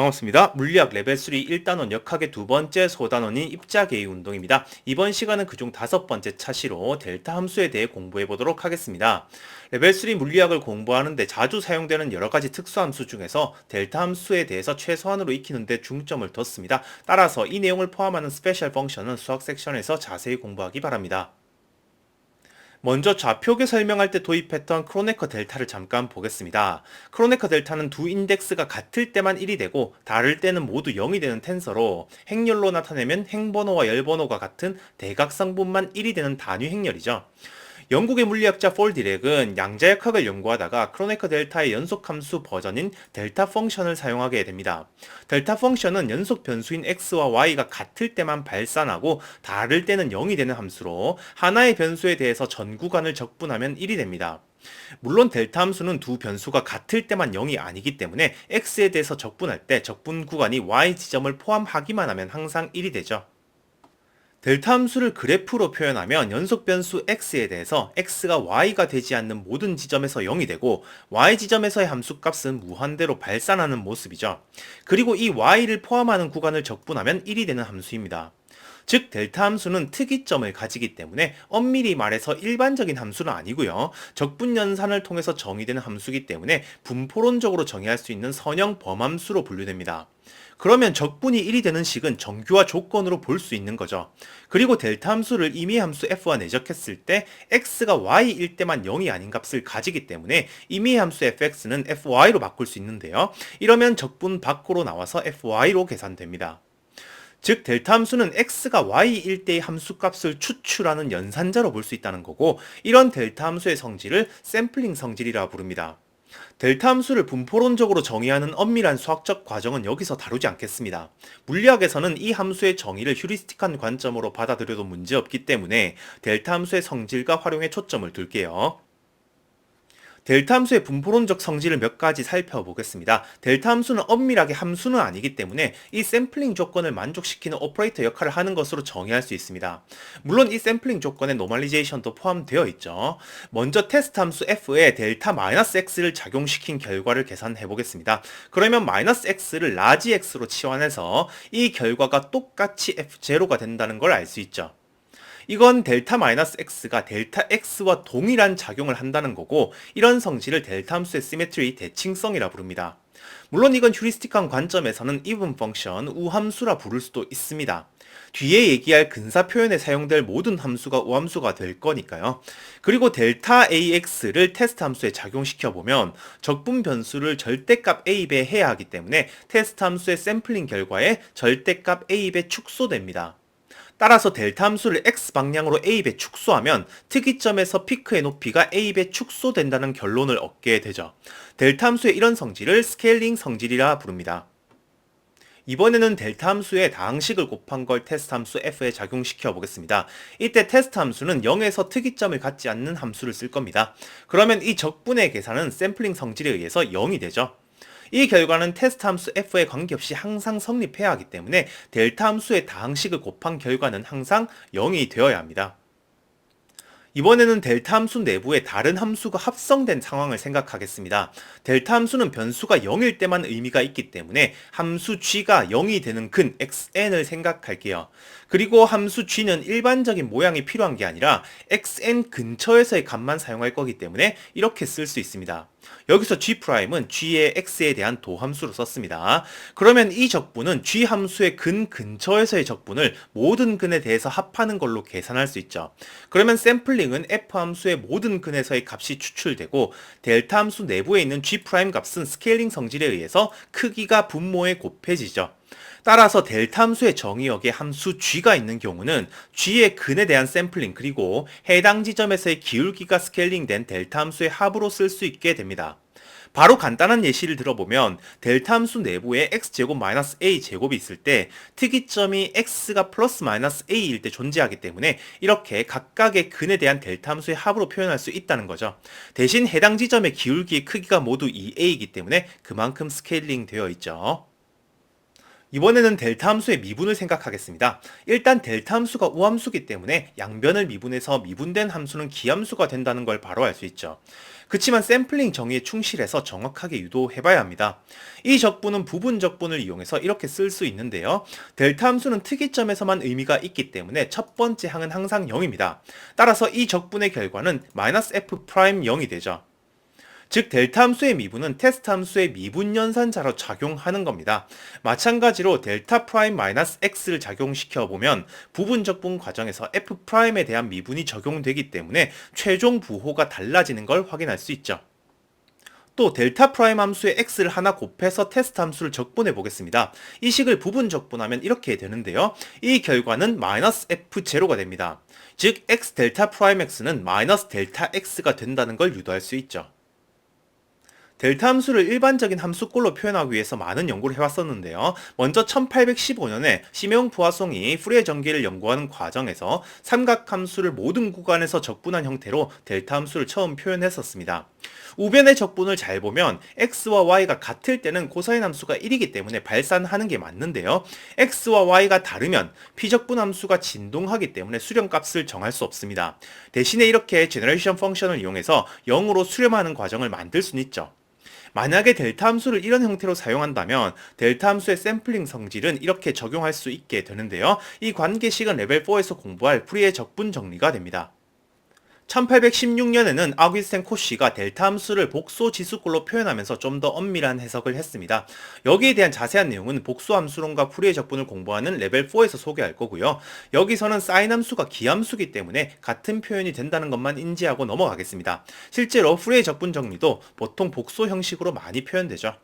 반갑습니다. 물리학 레벨 3 1단원 역학의 두 번째 소단원인 입자계의 운동입니다. 이번 시간은 그중 다섯 번째 차시로 델타 함수에 대해 공부해 보도록 하겠습니다. 레벨 3 물리학을 공부하는데 자주 사용되는 여러 가지 특수 함수 중에서 델타 함수에 대해서 최소한으로 익히는 데 중점을 뒀습니다. 따라서 이 내용을 포함하는 스페셜 펑션은 수학 섹션에서 자세히 공부하기 바랍니다. 먼저 좌표계 설명할 때 도입했던 크로네커 델타를 잠깐 보겠습니다. 크로네커 델타는 두 인덱스가 같을 때만 1이 되고 다를 때는 모두 0이 되는 텐서로 행렬로 나타내면 행번호와 열번호가 같은 대각성분만 1이 되는 단위 행렬이죠. 영국의 물리학자 폴 디렉은 양자역학을 연구하다가 크로네커 델타의 연속함수 버전인 델타 펑션을 사용하게 됩니다. 델타 펑션은 연속 변수인 x와 y가 같을 때만 발산하고 다를 때는 0이 되는 함수로 하나의 변수에 대해서 전 구간을 적분하면 1이 됩니다. 물론 델타 함수는 두 변수가 같을 때만 0이 아니기 때문에 x에 대해서 적분할 때 적분 구간이 y 지점을 포함하기만 하면 항상 1이 되죠. 델타 함수를 그래프로 표현하면 연속 변수 x에 대해서 x가 y가 되지 않는 모든 지점에서 0이 되고 y 지점에서의 함수값은 무한대로 발산하는 모습이죠. 그리고 이 y를 포함하는 구간을 적분하면 1이 되는 함수입니다. 즉 델타 함수는 특이점을 가지기 때문에 엄밀히 말해서 일반적인 함수는 아니고요. 적분 연산을 통해서 정의되는 함수이기 때문에 분포론적으로 정의할 수 있는 선형 범함수로 분류됩니다. 그러면 적분이 1이 되는 식은 정규화 조건으로 볼 수 있는 거죠. 그리고 델타 함수를 임의 함수 f와 내적했을 때 x가 y일 때만 0이 아닌 값을 가지기 때문에 임의 함수 fx는 fy로 바꿀 수 있는데요. 이러면 적분 밖으로 나와서 fy로 계산됩니다. 즉 델타 함수는 x가 y일 때의 함수값을 추출하는 연산자로 볼 수 있다는 거고, 이런 델타 함수의 성질을 샘플링 성질이라 부릅니다. 델타 함수를 분포론적으로 정의하는 엄밀한 수학적 과정은 여기서 다루지 않겠습니다. 물리학에서는 이 함수의 정의를 휴리스틱한 관점으로 받아들여도 문제없기 때문에 델타 함수의 성질과 활용에 초점을 둘게요. 델타 함수의 분포론적 성질을 몇 가지 살펴보겠습니다. 델타 함수는 엄밀하게 함수는 아니기 때문에 이 샘플링 조건을 만족시키는 오퍼레이터 역할을 하는 것으로 정의할 수 있습니다. 물론 이 샘플링 조건에 노멀리제이션도 포함되어 있죠. 먼저 테스트 함수 f에 델타 -x를 작용시킨 결과를 계산해 보겠습니다. 그러면 -x를 라지 x로 치환해서 이 결과가 똑같이 f0가 된다는 걸 알 수 있죠. 이건 델타 -x가 델타 x와 동일한 작용을 한다는 거고, 이런 성질을 델타 함수의 시메트리 대칭성이라 부릅니다. 물론 이건 휴리스틱한 관점에서는 even 펑션, 우함수라 부를 수도 있습니다. 뒤에 얘기할 근사 표현에 사용될 모든 함수가 우함수가 될 거니까요. 그리고 델타 AX를 테스트 함수에 작용시켜보면 적분 변수를 절대값 A배 해야 하기 때문에 테스트 함수의 샘플링 결과에 절대값 A배 축소됩니다. 따라서 델타 함수를 x방향으로 a배 축소하면 특이점에서 피크의 높이가 a배 축소된다는 결론을 얻게 되죠. 델타 함수의 이런 성질을 스케일링 성질이라 부릅니다. 이번에는 델타 함수의 다항식을 곱한 걸 테스트 함수 f에 작용시켜 보겠습니다. 이때 테스트 함수는 0에서 특이점을 갖지 않는 함수를 쓸 겁니다. 그러면 이 적분의 계산은 샘플링 성질에 의해서 0이 되죠. 이 결과는 테스트 함수 f에 관계없이 항상 성립해야 하기 때문에 델타 함수의 다항식을 곱한 결과는 항상 0이 되어야 합니다. 이번에는 델타 함수 내부에 다른 함수가 합성된 상황을 생각하겠습니다. 델타 함수는 변수가 0일 때만 의미가 있기 때문에 함수 g가 0이 되는 근 xn을 생각할게요. 그리고 함수 g는 일반적인 모양이 필요한 게 아니라 xn 근처에서의 값만 사용할 거기 때문에 이렇게 쓸 수 있습니다. 여기서 g'은 g의 x에 대한 도함수로 썼습니다. 그러면 이 적분은 g 함수의 근 근처에서의 적분을 모든 근에 대해서 합하는 걸로 계산할 수 있죠. 그러면 샘플링은 f 함수의 모든 근에서의 값이 추출되고 델타 함수 내부에 있는 g' 값은 스케일링 성질에 의해서 크기가 분모에 곱해지죠. 따라서 델타 함수의 정의역에 함수 g가 있는 경우는 g의 근에 대한 샘플링 그리고 해당 지점에서의 기울기가 스케일링된 델타 함수의 합으로 쓸 수 있게 됩니다. 바로 간단한 예시를 들어보면 델타 함수 내부에 x제곱 a제곱이 있을 때 특이점이 x가 플러스 a일 때 존재하기 때문에 이렇게 각각의 근에 대한 델타 함수의 합으로 표현할 수 있다는 거죠. 대신 해당 지점의 기울기의 크기가 모두 2a이기 때문에 그만큼 스케일링 되어 있죠. 이번에는 델타 함수의 미분을 생각하겠습니다. 일단 델타 함수가 우함수기 때문에 양변을 미분해서 미분된 함수는 기함수가 된다는 걸 바로 알 수 있죠. 그치만 샘플링 정의에 충실해서 정확하게 유도해봐야 합니다. 이 적분은 부분 적분을 이용해서 이렇게 쓸 수 있는데요. 델타 함수는 특이점에서만 의미가 있기 때문에 첫 번째 항은 항상 0입니다. 따라서 이 적분의 결과는 -f' 0이 되죠. 즉 델타 함수의 미분은 테스트 함수의 미분 연산자로 작용하는 겁니다. 마찬가지로 델타 프라임 마이너스 x를 작용시켜 보면 부분 적분 과정에서 f 프라임에 대한 미분이 적용되기 때문에 최종 부호가 달라지는 걸 확인할 수 있죠. 또 델타 프라임 함수의 x를 하나 곱해서 테스트 함수를 적분해 보겠습니다. 이 식을 부분 적분하면 이렇게 되는데요. 이 결과는 마이너스 f0가 됩니다. 즉 x 델타 프라임 x는 마이너스 델타 x가 된다는 걸 유도할 수 있죠. 델타 함수를 일반적인 함수꼴로 표현하기 위해서 많은 연구를 해왔었는데요. 먼저 1815년에 시메옹 부화송이 푸리에 전기를 연구하는 과정에서 삼각함수를 모든 구간에서 적분한 형태로 델타 함수를 처음 표현했었습니다. 우변의 적분을 잘 보면 x와 y가 같을 때는 코사인 함수가 1이기 때문에 발산하는 게 맞는데요. x와 y가 다르면 피적분 함수가 진동하기 때문에 수렴값을 정할 수 없습니다. 대신에 이렇게 제너레이션 펑션을 이용해서 0으로 수렴하는 과정을 만들 수는 있죠. 만약에 델타 함수를 이런 형태로 사용한다면 델타 함수의 샘플링 성질은 이렇게 적용할 수 있게 되는데요. 이 관계식은 레벨 4에서 공부할 프리의 적분 정리가 됩니다. 1816년에는 아우구스텐 코시가 델타 함수를 복소 지수꼴로 표현하면서 좀 더 엄밀한 해석을 했습니다. 여기에 대한 자세한 내용은 복소 함수론과 풀이의 적분을 공부하는 레벨 4에서 소개할 거고요. 여기서는 사인 함수가 기함수기 때문에 같은 표현이 된다는 것만 인지하고 넘어가겠습니다. 실제로 풀이의 적분 정리도 보통 복소 형식으로 많이 표현되죠.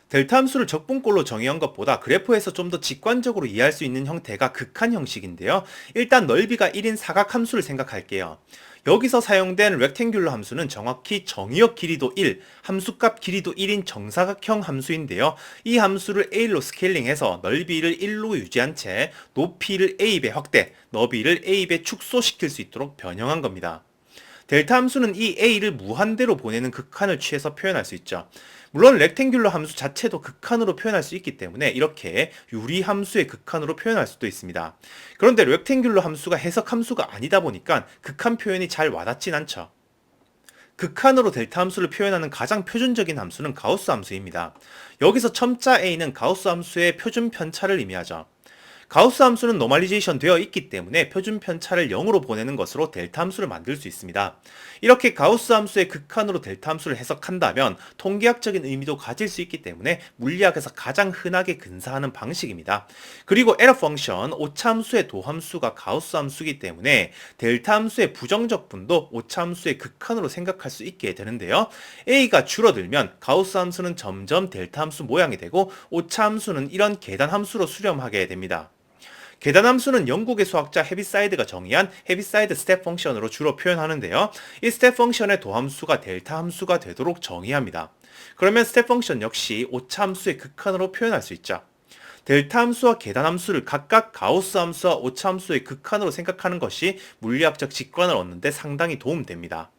델타 함수를 적분꼴로 정의한 것보다 그래프에서 좀 더 직관적으로 이해할 수 있는 형태가 극한 형식인데요. 일단 넓이가 1인 사각 함수를 생각할게요. 여기서 사용된 렉탱귤러 함수는 정확히 정의역 길이도 1, 함수값 길이도 1인 정사각형 함수인데요. 이 함수를 a1로 스케일링해서 넓이를 1로 유지한 채 높이를 a배 확대, 너비를 a배 축소시킬 수 있도록 변형한 겁니다. 델타 함수는 이 a를 무한대로 보내는 극한을 취해서 표현할 수 있죠. 물론 렉탱귤러 함수 자체도 극한으로 표현할 수 있기 때문에 이렇게 유리 함수의 극한으로 표현할 수도 있습니다. 그런데 렉탱귤러 함수가 해석 함수가 아니다 보니까 극한 표현이 잘 와닿진 않죠. 극한으로 델타 함수를 표현하는 가장 표준적인 함수는 가우스 함수입니다. 여기서 첨자 a는 가우스 함수의 표준 편차를 의미하죠. 가우스 함수는 노멀리제이션 되어 있기 때문에 표준 편차를 0으로 보내는 것으로 델타 함수를 만들 수 있습니다. 이렇게 가우스 함수의 극한으로 델타 함수를 해석한다면 통계학적인 의미도 가질 수 있기 때문에 물리학에서 가장 흔하게 근사하는 방식입니다. 그리고 에러 펑션 오차 함수의 도함수가 가우스 함수이기 때문에 델타 함수의 부정적분도 오차 함수의 극한으로 생각할 수 있게 되는데요. a가 줄어들면 가우스 함수는 점점 델타 함수 모양이 되고 오차 함수는 이런 계단 함수로 수렴하게 됩니다. 계단 함수는 영국의 수학자 헤비사이드가 정의한 헤비사이드 스텝 펑션으로 주로 표현하는데요. 이 스텝 펑션의 도함수가 델타 함수가 되도록 정의합니다. 그러면 스텝 펑션 역시 오차 함수의 극한으로 표현할 수 있죠. 델타 함수와 계단 함수를 각각 가우스 함수와 오차 함수의 극한으로 생각하는 것이 물리학적 직관을 얻는 데 상당히 도움됩니다.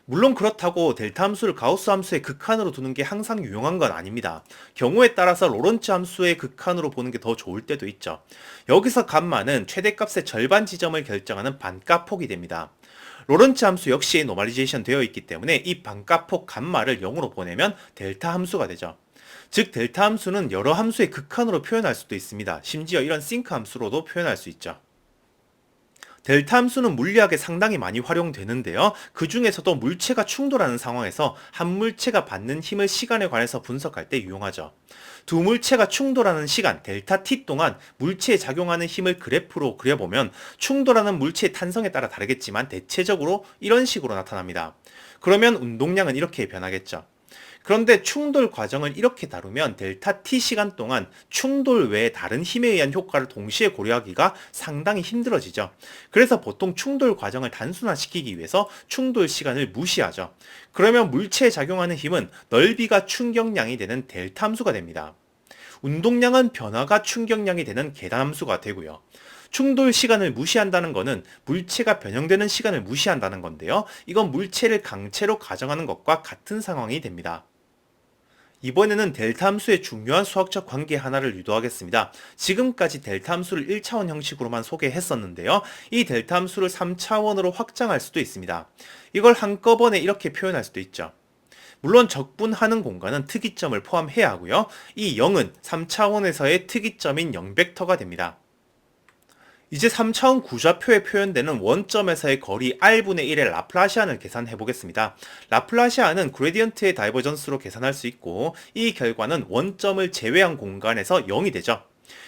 물론 그렇다고 델타 함수를 가우스 함수의 극한으로 두는 게 항상 유용한 건 아닙니다. 경우에 따라서 로런츠 함수의 극한으로 보는 게 더 좋을 때도 있죠. 여기서 감마는 최대값의 절반 지점을 결정하는 반값폭이 됩니다. 로런츠 함수 역시 노멀리제이션 되어 있기 때문에 이 반값폭 감마를 0으로 보내면 델타 함수가 되죠. 즉 델타 함수는 여러 함수의 극한으로 표현할 수도 있습니다. 심지어 이런 싱크 함수로도 표현할 수 있죠. 델타 함수는 물리학에 상당히 많이 활용되는데요. 그 중에서도 물체가 충돌하는 상황에서 한 물체가 받는 힘을 시간에 관해서 분석할 때 유용하죠. 두 물체가 충돌하는 시간 델타 t 동안 물체에 작용하는 힘을 그래프로 그려보면 충돌하는 물체의 탄성에 따라 다르겠지만 대체적으로 이런 식으로 나타납니다. 그러면 운동량은 이렇게 변하겠죠. 그런데 충돌 과정을 이렇게 다루면 델타 t 시간 동안 충돌 외에 다른 힘에 의한 효과를 동시에 고려하기가 상당히 힘들어지죠. 그래서 보통 충돌 과정을 단순화시키기 위해서 충돌 시간을 무시하죠. 그러면 물체에 작용하는 힘은 넓이가 충격량이 되는 델타 함수가 됩니다. 운동량은 변화가 충격량이 되는 계단 함수가 되고요. 충돌 시간을 무시한다는 것은 물체가 변형되는 시간을 무시한다는 건데요. 이건 물체를 강체로 가정하는 것과 같은 상황이 됩니다. 이번에는 델타 함수의 중요한 수학적 관계 하나를 유도하겠습니다. 지금까지 델타 함수를 1차원 형식으로만 소개했었는데요. 이 델타 함수를 3차원으로 확장할 수도 있습니다. 이걸 한꺼번에 이렇게 표현할 수도 있죠. 물론 적분하는 공간은 특이점을 포함해야 하고요. 이 0은 3차원에서의 특이점인 0벡터가 됩니다. 이제 3차원 구좌표에 표현되는 원점에서의 거리 r분의 1의 라플라시안을 계산해 보겠습니다. 라플라시안은 그레디언트의 다이버전스로 계산할 수 있고 이 결과는 원점을 제외한 공간에서 0이 되죠.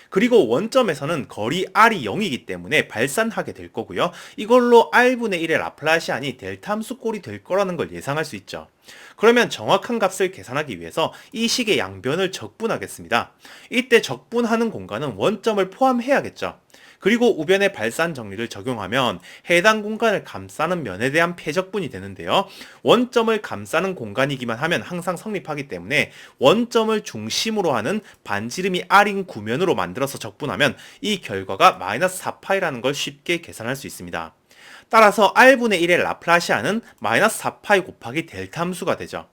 그리고 원점에서는 거리 r이 0이기 때문에 발산하게 될 거고요. 이걸로 r분의 1의 라플라시안이 델타 함수 꼴이 될 거라는 걸 예상할 수 있죠. 그러면 정확한 값을 계산하기 위해서 이 식의 양변을 적분하겠습니다. 이때 적분하는 공간은 원점을 포함해야겠죠. 그리고 우변의 발산 정리를 적용하면 해당 공간을 감싸는 면에 대한 패적분이 되는데요. 원점을 감싸는 공간이기만 하면 항상 성립하기 때문에 원점을 중심으로 하는 반지름이 r인 구면으로 만들어서 적분하면 이 결과가 마이너스 4파이라는 걸 쉽게 계산할 수 있습니다. 따라서 r분의 1의 라플라시안은 마이너스 4파이 곱하기 델타 함수가 되죠.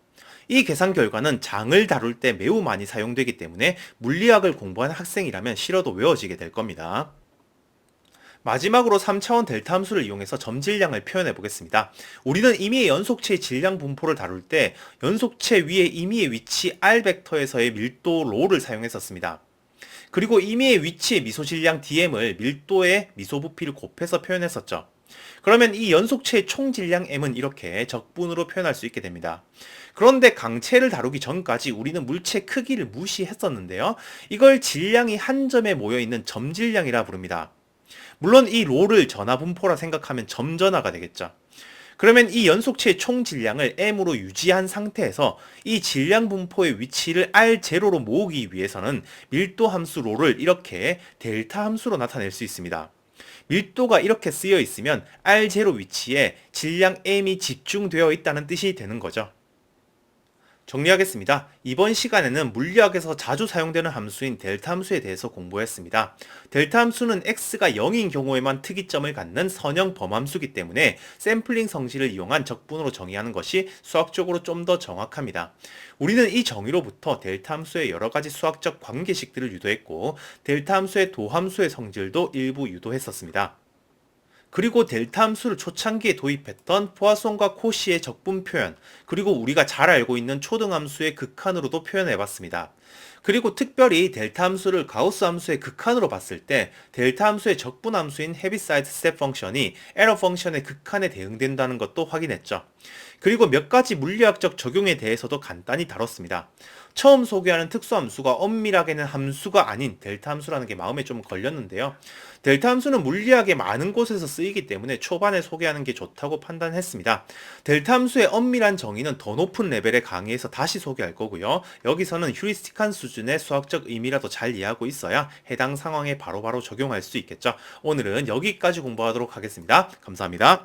이 계산 결과는 장을 다룰 때 매우 많이 사용되기 때문에 물리학을 공부하는 학생이라면 싫어도 외워지게 될 겁니다. 마지막으로 3차원 델타 함수를 이용해서 점질량을 표현해 보겠습니다. 우리는 임의의 연속체의 질량 분포를 다룰 때 연속체 위에 임의의 위치 r 벡터에서의 밀도 로를 사용했었습니다. 그리고 임의의 위치의 미소질량 dm을 밀도의 미소부피를 곱해서 표현했었죠. 그러면 이 연속체의 총질량 m은 이렇게 적분으로 표현할 수 있게 됩니다. 그런데 강체를 다루기 전까지 우리는 물체 크기를 무시했었는데요. 이걸 질량이 한 점에 모여있는 점질량이라 부릅니다. 물론 이 로를 전하분포라 생각하면 점전하가 되겠죠. 그러면 이 연속체의 총 질량을 m으로 유지한 상태에서 이 질량 분포의 위치를 r0로 모으기 위해서는 밀도 함수 로를 이렇게 델타 함수로 나타낼 수 있습니다. 밀도가 이렇게 쓰여 있으면 r0 위치에 질량 m이 집중되어 있다는 뜻이 되는 거죠. 정리하겠습니다. 이번 시간에는 물리학에서 자주 사용되는 함수인 델타 함수에 대해서 공부했습니다. 델타 함수는 x가 0인 경우에만 특이점을 갖는 선형 범함수이기 때문에 샘플링 성질을 이용한 적분으로 정의하는 것이 수학적으로 좀 더 정확합니다. 우리는 이 정의로부터 델타 함수의 여러 가지 수학적 관계식들을 유도했고 델타 함수의 도함수의 성질도 일부 유도했었습니다. 그리고 델타 함수를 초창기에 도입했던 포아송과 코시의 적분 표현, 그리고 우리가 잘 알고 있는 초등함수의 극한으로도 표현해봤습니다. 그리고 특별히 델타 함수를 가우스 함수의 극한으로 봤을 때 델타 함수의 적분 함수인 헤비사이드 스텝 펑션이 에러 펑션의 극한에 대응된다는 것도 확인했죠. 그리고 몇 가지 물리학적 적용에 대해서도 간단히 다뤘습니다. 처음 소개하는 특수함수가 엄밀하게는 함수가 아닌 델타 함수라는 게 마음에 좀 걸렸는데요. 델타 함수는 물리학의 많은 곳에서 쓰이기 때문에 초반에 소개하는 게 좋다고 판단했습니다. 델타 함수의 엄밀한 정의는 더 높은 레벨의 강의에서 다시 소개할 거고요. 여기서는 휴리스틱한 수준의 수학적 의미라도 잘 이해하고 있어야 해당 상황에 바로바로 적용할 수 있겠죠. 오늘은 여기까지 공부하도록 하겠습니다. 감사합니다.